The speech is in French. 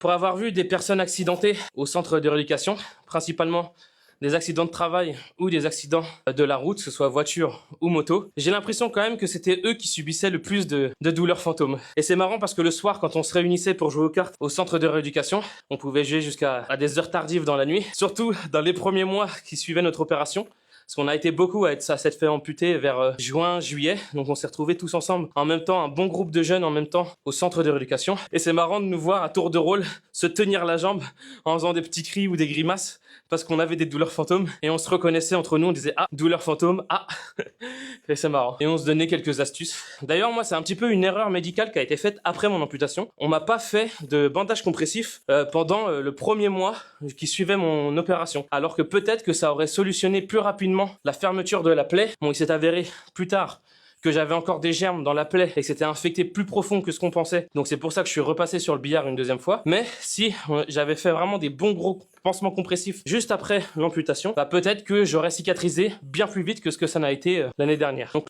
Pour avoir vu des personnes accidentées au centre de rééducation, principalement des accidents de travail ou des accidents de la route, que ce soit voiture ou moto, j'ai l'impression quand même que c'était eux qui subissaient le plus de douleurs fantômes. Et c'est marrant parce que le soir, quand on se réunissait pour jouer aux cartes au centre de rééducation, on pouvait jouer jusqu'à des heures tardives dans la nuit, surtout dans les premiers mois qui suivaient notre opération. Parce qu'on a été beaucoup à s'être fait amputer vers juin, juillet. Donc on s'est retrouvés tous ensemble en même temps, un bon groupe de jeunes en même temps au centre de rééducation. Et c'est marrant de nous voir à tour de rôle se tenir la jambe en faisant des petits cris ou des grimaces parce qu'on avait des douleurs fantômes. Et on se reconnaissait entre nous, on disait « Ah, douleur fantôme, ah !» Et c'est marrant. Et on se donnait quelques astuces. D'ailleurs, moi, c'est un petit peu une erreur médicale qui a été faite après mon amputation. On m'a pas fait de bandage compressif pendant le premier mois qui suivait mon opération. Alors que peut-être que ça aurait solutionné plus rapidement la fermeture de la plaie. Bon, il s'est avéré plus tard que j'avais encore des germes dans la plaie et que c'était infecté plus profond que ce qu'on pensait. Donc c'est pour ça que je suis repassé sur le billard une deuxième fois. Mais si j'avais fait vraiment des bons gros pansements compressifs juste après l'amputation, bah peut-être que j'aurais cicatrisé bien plus vite que ce que ça n'a été l'année dernière. Donc